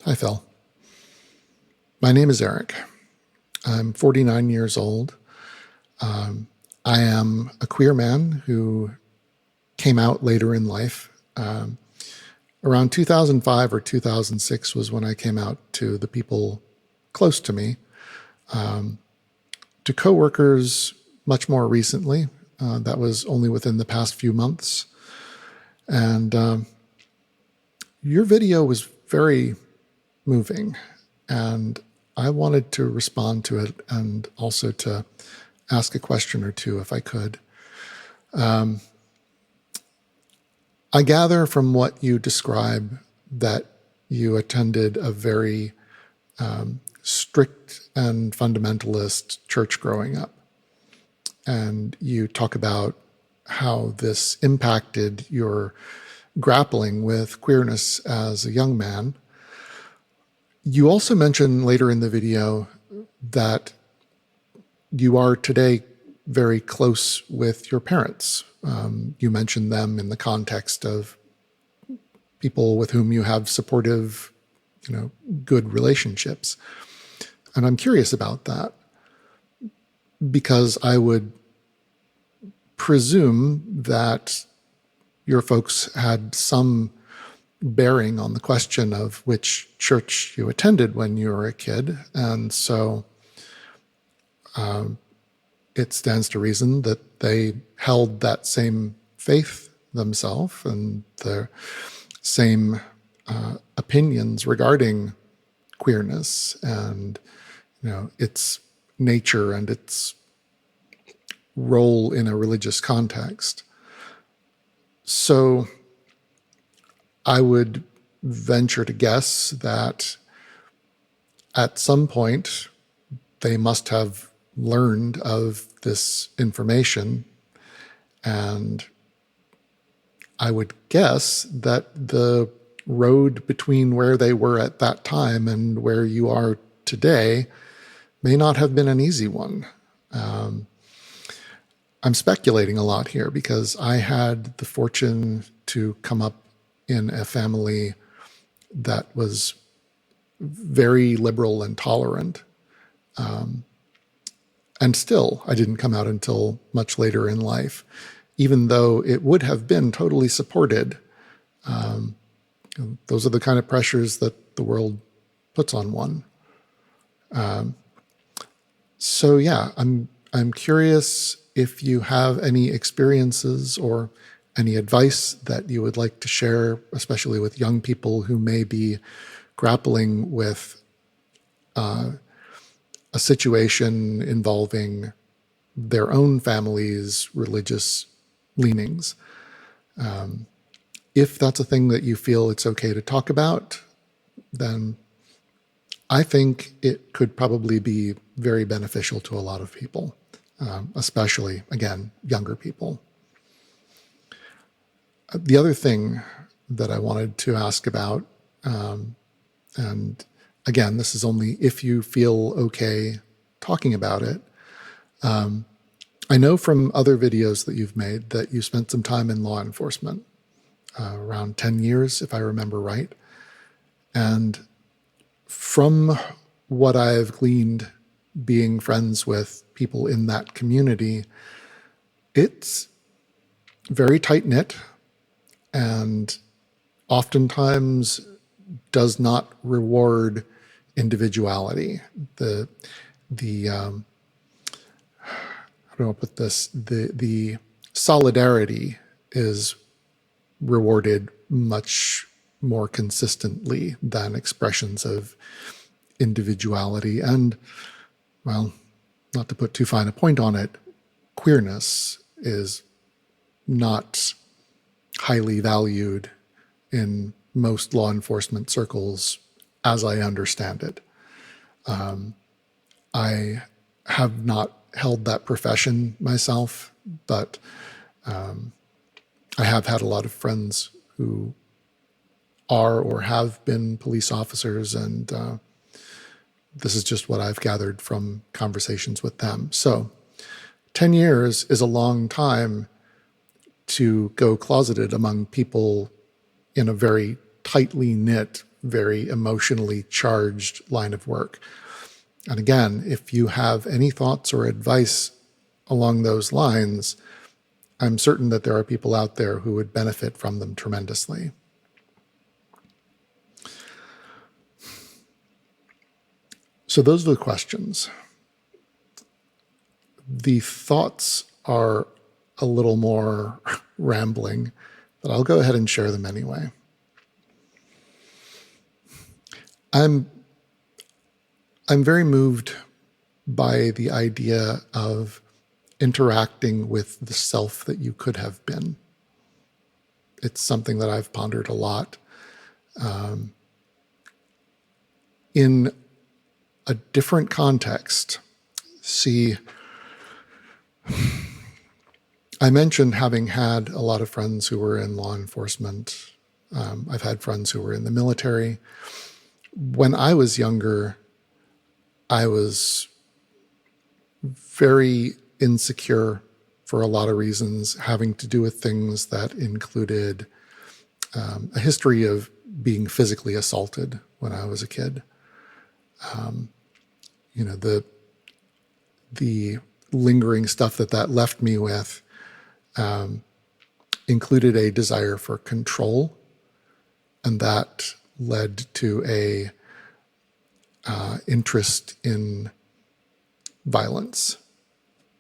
Hi, Phil. My name is Eric. I'm 49 years old. I am a queer man who came out later in life. Around 2005 or 2006 was when I came out to the people close to me. To coworkers much more recently. That was only within the past few months. And your video was very moving, and I wanted to respond to it and also to ask a question or two if I could. I gather from what you describe that you attended a very strict and fundamentalist church growing up. And you talk about how this impacted your grappling with queerness as a young man. You also mention later in the video that you are today very close with your parents. You mentioned them in the context of people with whom you have supportive, good relationships. And I'm curious about that because I would presume that your folks had some bearing on the question of which church you attended when you were a kid. And so it stands to reason that they held that same faith themselves and the same opinions regarding queerness and its nature and its role in a religious context. So I would venture to guess that at some point they must have learned of this information, and I would guess that the road between where they were at that time and where you are today may not have been an easy one. I'm speculating a lot here because I had the fortune to come up in a family that was very liberal and tolerant. And still, I didn't come out until much later in life, even though it would have been totally supported. Those are the kind of pressures that the world puts on one. So yeah, I'm curious if you have any experiences or any advice that you would like to share, especially with young people who may be grappling with a situation involving their own family's religious leanings. If that's a thing that you feel it's okay to talk about, then I think it could probably be very beneficial to a lot of people, especially, again, younger people. The other thing that I wanted to ask about, and again, this is only if you feel okay talking about it. I know from other videos that you've made that you spent some time in law enforcement, around 10 years, if I remember right. And from what I've gleaned being friends with people in that community, it's very tight-knit and oftentimes does not reward individuality. How do I put this? The solidarity is rewarded much more consistently than expressions of individuality. And, well, not to put too fine a point on it, queerness is not highly valued in most law enforcement circles, as I understand it. I have not held that profession myself, but I have had a lot of friends who are or have been police officers, and this is just what I've gathered from conversations with them. So 10 years is a long time to go closeted among people in a very tightly knit very emotionally charged line of work. And again, if you have any thoughts or advice along those lines, I'm certain that there are people out there who would benefit from them tremendously. So those are the questions. The thoughts are a little more rambling, but I'll go ahead and share them anyway. I'm very moved by the idea of interacting with the self that you could have been. It's something that I've pondered a lot. In a different context, see, I mentioned having had a lot of friends who were in law enforcement. I've had friends who were in the military. When I was younger, I was very insecure for a lot of reasons, having to do with things that included a history of being physically assaulted when I was a kid. The lingering stuff that left me with included a desire for control, and that led to a interest in violence.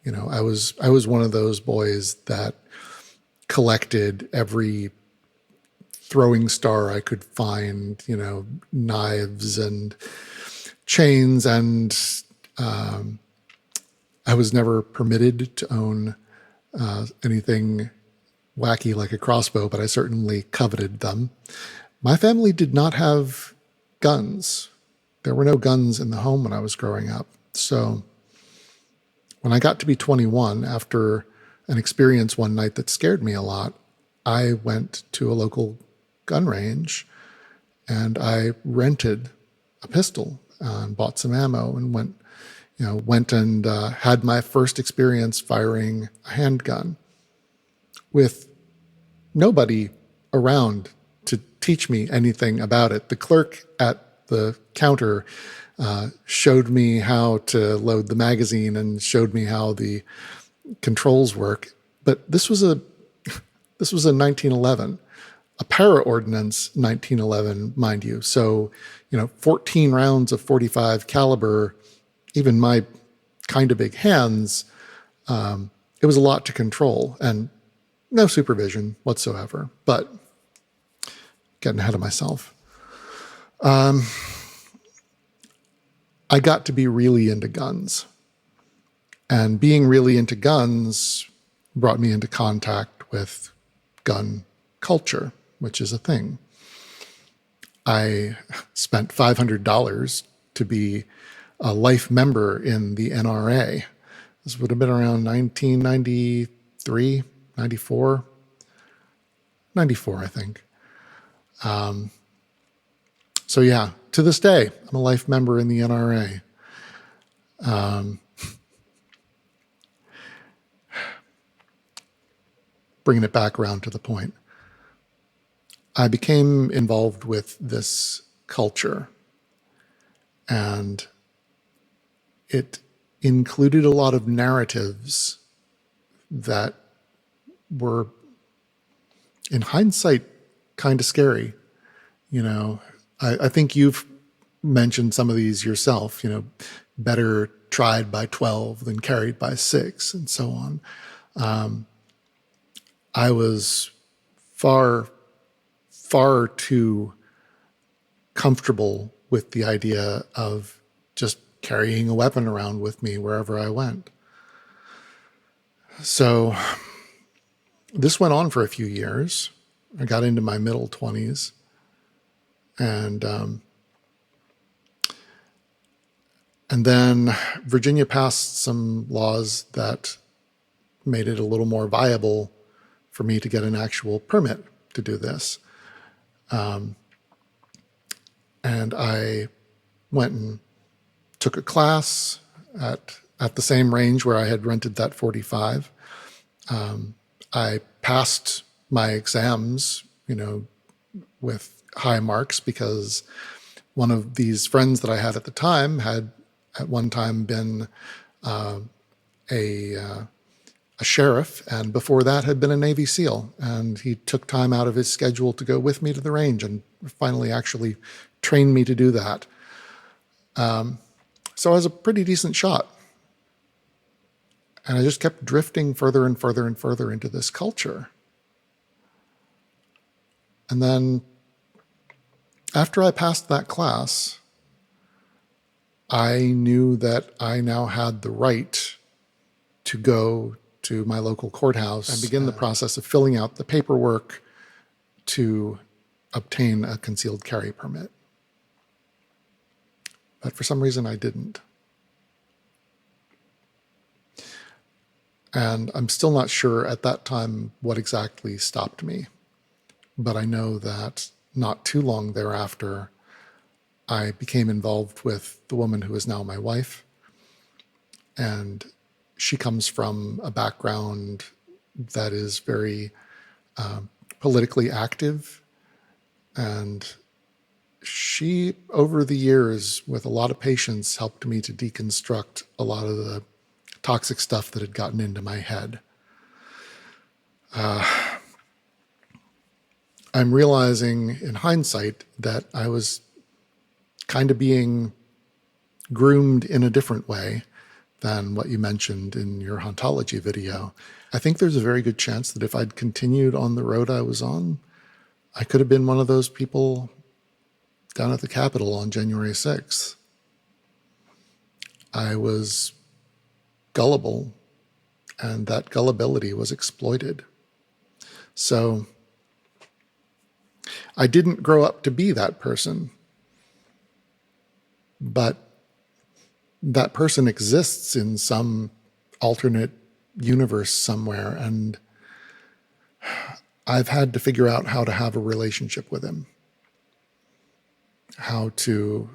I was one of those boys that collected every throwing star I could find, knives and chains, and I was never permitted to own anything wacky like a crossbow, but I certainly coveted them. My family did not have guns. There were no guns in the home when I was growing up. So when I got to be 21, after an experience one night that scared me a lot, I went to a local gun range and I rented a pistol and bought some ammo and went and had my first experience firing a handgun with nobody around to teach me anything about it. The clerk at the counter showed me how to load the magazine and showed me how the controls work. But this was a 1911, a para ordinance 1911, mind you. So, 14 rounds of 45 caliber, even my kind of big hands, it was a lot to control and no supervision whatsoever, but getting ahead of myself. I got to be really into guns, and being really into guns brought me into contact with gun culture, which is a thing. I spent $500 to be a life member in the NRA. This would have been around 1993, 94, I think. So yeah, to this day, I'm a life member in the NRA. Bringing it back around to the point. I became involved with this culture, and it included a lot of narratives that were, in hindsight, kind of scary. I think you've mentioned some of these yourself, better tried by 12 than carried by 6, and so on. I was far too comfortable with the idea of just carrying a weapon around with me wherever I went. So this went on for a few years. I got into my middle 20s, and then Virginia passed some laws that made it a little more viable for me to get an actual permit to do this. And I went and took a class at the same range where I had rented that 45. I passed my exams, with high marks because one of these friends that I had at the time had at one time been a sheriff, and before that had been a Navy SEAL. And he took time out of his schedule to go with me to the range and finally actually trained me to do that. So I was a pretty decent shot. And I just kept drifting further and further and further into this culture. And then after I passed that class, I knew that I now had the right to go to my local courthouse and begin the process of filling out the paperwork to obtain a concealed carry permit. But for some reason I didn't. And I'm still not sure at that time what exactly stopped me. But I know that not too long thereafter, I became involved with the woman who is now my wife. And she comes from a background that is very politically active. And she, over the years, with a lot of patience, helped me to deconstruct a lot of the toxic stuff that had gotten into my head. I'm realizing in hindsight that I was kind of being groomed in a different way than what you mentioned in your Hauntology video. I think there's a very good chance that if I'd continued on the road I was on, I could have been one of those people down at the Capitol on January 6th. I was gullible, and that gullibility was exploited. So I didn't grow up to be that person, but that person exists in some alternate universe somewhere, and I've had to figure out how to have a relationship with him, how to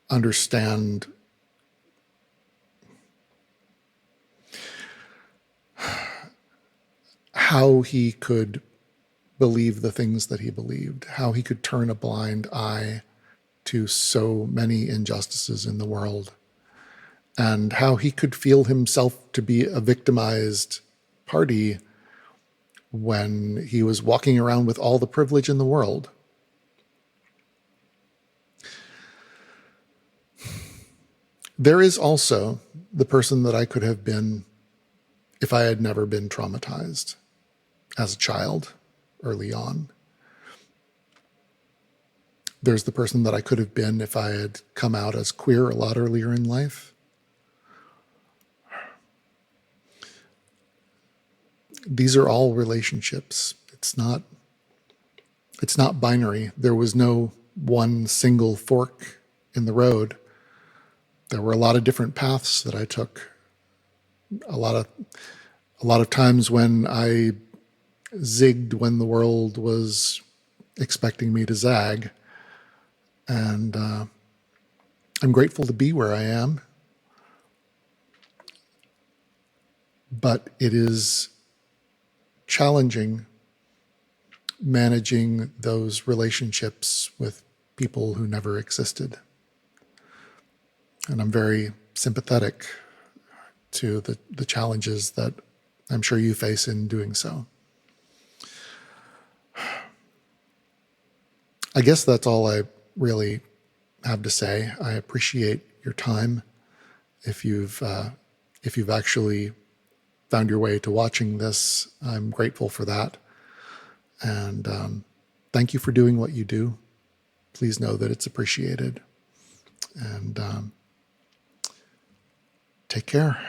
understand how he could believe the things that he believed, how he could turn a blind eye to so many injustices in the world, and how he could feel himself to be a victimized party when he was walking around with all the privilege in the world. There is also the person that I could have been if I had never been traumatized as a child early on. There's the person that I could have been if I had come out as queer a lot earlier in life. These are all relationships. It's not binary. There was no one single fork in the road. There were a lot of different paths that I took. A lot of times when I zigged when the world was expecting me to zag. And I'm grateful to be where I am. But it is challenging managing those relationships with people who never existed. And I'm very sympathetic to the challenges that I'm sure you face in doing so. I guess that's all I really have to say. I appreciate your time. If you've actually found your way to watching this, I'm grateful for that. And thank you for doing what you do. Please know that it's appreciated. And take care.